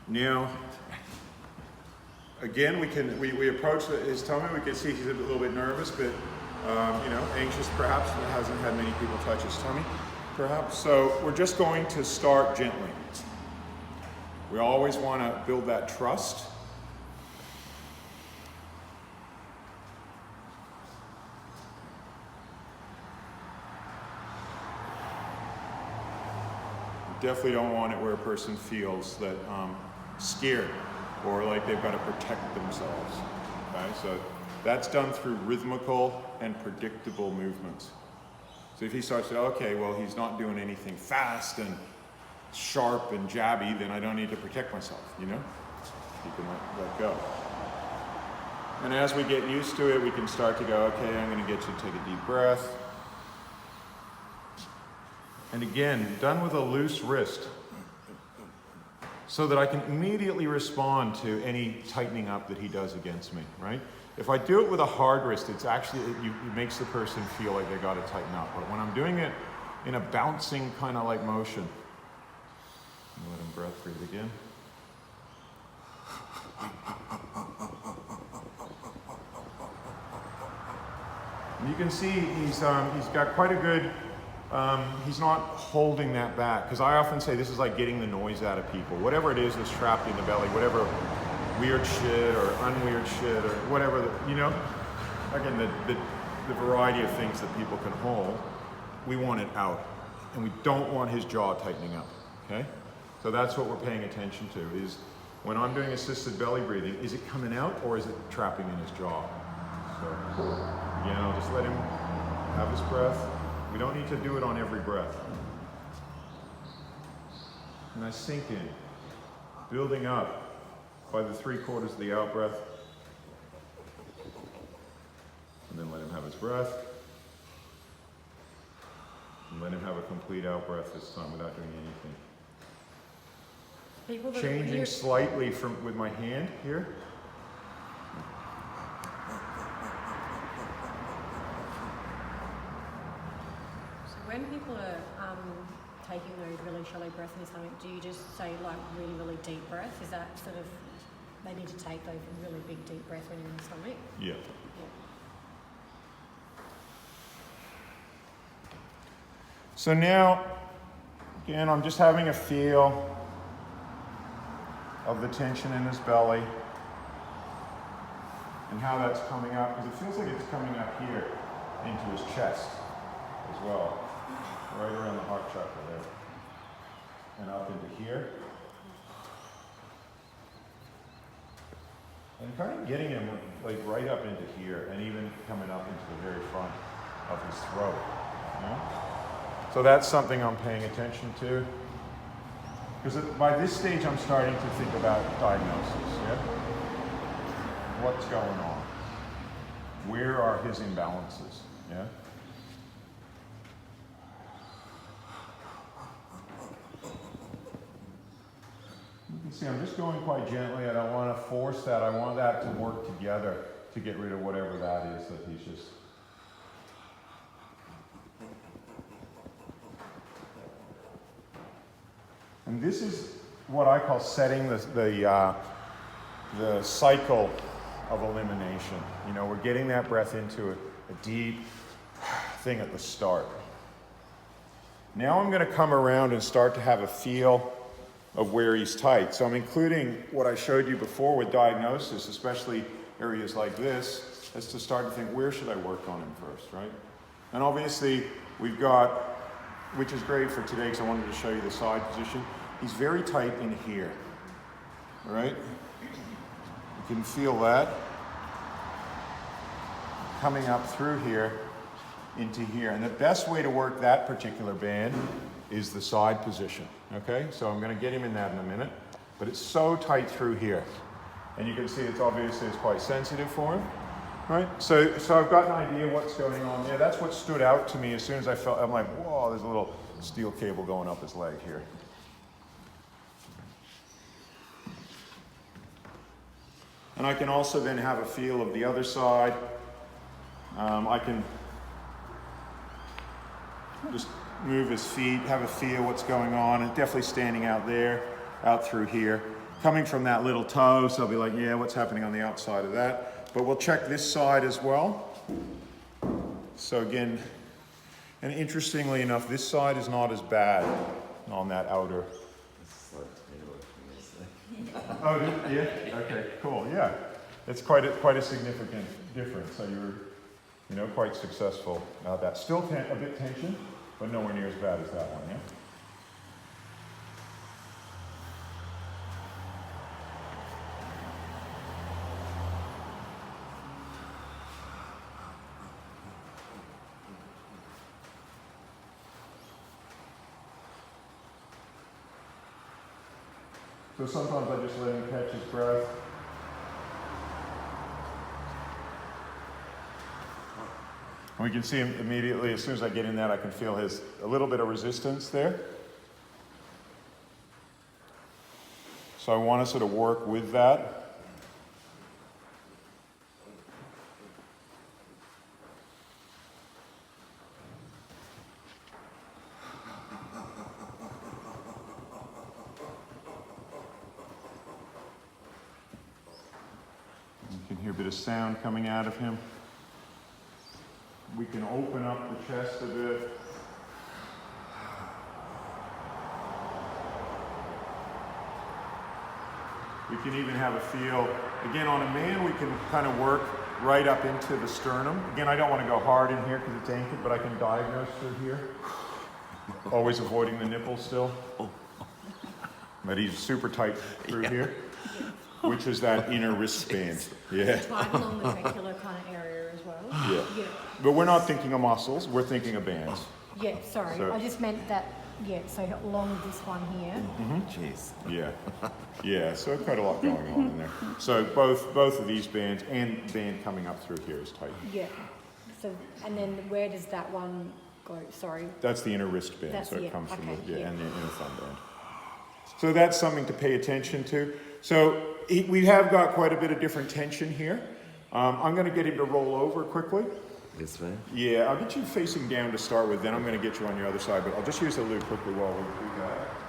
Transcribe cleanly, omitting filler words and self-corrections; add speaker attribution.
Speaker 1: Now, again, we approach his tummy. We can see he's a little bit nervous, but anxious perhaps. Hasn't had many people touch his tummy, perhaps. So we're just going to start gently. We always want to build that trust. Definitely don't want it where a person feels that scared or like they've got to protect themselves. Okay, so that's done through rhythmical and predictable movements. So if he starts to, okay, well, he's not doing anything fast and sharp and jabby, then I don't need to protect myself, you know? You can let go. And as we get used to it, we can start to go, okay, I'm going to get you to take a deep breath. And again, done with a loose wrist, so that I can immediately respond to any tightening up that he does against me, right? If I do it with a hard wrist, it's actually, it makes the person feel like they got to tighten up. But when I'm doing it in a bouncing kind of like motion, let him breath breathe again. And you can see he's got quite a good, he's not holding that back. Because I often say this is like getting the noise out of people. Whatever it is that's trapped in the belly, whatever weird shit or unweird shit or whatever, again, the variety of things that people can hold, we want it out. And we don't want his jaw tightening up, okay? So that's what we're paying attention to, is when I'm doing assisted belly breathing, is it coming out or is it trapping in his jaw? So again, I'll just let him have his breath. We don't need to do it on every breath. And I sink in, building up by the 3/4 of the out breath. And then let him have his breath. And let him have a complete out breath this time without doing anything. Changing slightly with my hand here.
Speaker 2: When people are taking those really shallow breaths in the stomach, do you just say like really, really deep breath? Is that sort of, they need to take those really big deep breaths when you're in the stomach?
Speaker 1: Yeah. So now, again, I'm just having a feel of the tension in his belly and how that's coming up, because it feels like it's coming up here into his chest as well. Right around the heart chakra there. And up into here. And kind of getting him like right up into here and even coming up into the very front of his throat. You know? So that's something I'm paying attention to. Because by this stage I'm starting to think about diagnosis. Yeah? What's going on? Where are his imbalances? Yeah? You can see I'm just going quite gently. I don't want to force that. I want that to work together to get rid of whatever that is that he's just... And this is what I call setting the cycle of elimination. You know, we're getting that breath into a deep thing at the start. Now I'm going to come around and start to have a feel of where he's tight. So I'm including what I showed you before with diagnosis, especially areas like this, as to start to think, where should I work on him first, right? And obviously we've got, which is great for today because I wanted to show you the side position. He's very tight in here, all right? You can feel that coming up through here into here. And the best way to work that particular band is the side position, okay? So I'm gonna get him in that in a minute, but it's so tight through here. And you can see it's obviously quite sensitive for him, right? So I've got an idea what's going on there. That's what stood out to me as soon as I felt, I'm like, whoa, there's a little steel cable going up his leg here. And I can also then have a feel of the other side. I can just move his feet, have a feel what's going on, and definitely standing out there, out through here. coming from that little toe, so I'll be like, yeah, what's happening on the outside of that? But we'll check this side as well. So again, and interestingly enough, this side is not as bad on that outer. Oh, yeah. Okay, cool. Yeah, it's quite a significant difference. So you're, quite successful. That's still a bit tension, but nowhere near as bad as that one. Yeah. So sometimes I just let him catch his breath. And we can see him immediately, as soon as I get in that, I can feel a little bit of resistance there. So I want to sort of work with that. You can hear a bit of sound coming out of him. We can open up the chest a bit. We can even have a feel. Again, on a man, we can kind of work right up into the sternum. Again, I don't want to go hard in here because it's ankle, but I can diagnose through here. Always avoiding the nipple still. But he's super tight through here, which is that inner wristband. Yeah.
Speaker 2: Tight along the tracheal kind of area as well.
Speaker 1: Yeah. But we're not thinking of muscles, we're thinking of bands.
Speaker 2: Yeah, sorry.
Speaker 1: So-
Speaker 2: I just meant that, so along this one here.
Speaker 3: Jeez.
Speaker 1: Yeah. Yeah, so quite a lot going on in there. So both of these bands and band coming up through here is tight.
Speaker 2: Yeah. So, and then where does that one go? Sorry.
Speaker 1: That's the inner wristband,
Speaker 2: That's
Speaker 1: so it
Speaker 2: it,
Speaker 1: comes from
Speaker 2: okay,
Speaker 1: the,
Speaker 2: yeah.
Speaker 1: and the inner thumb band. So that's something to pay attention to. So we have got quite a bit of different tension here. I'm going to get him to roll over quickly.
Speaker 3: This way?
Speaker 1: Yeah, I'll get you facing down to start with, then I'm going to get you on your other side, but I'll just use the lube quickly while we do that.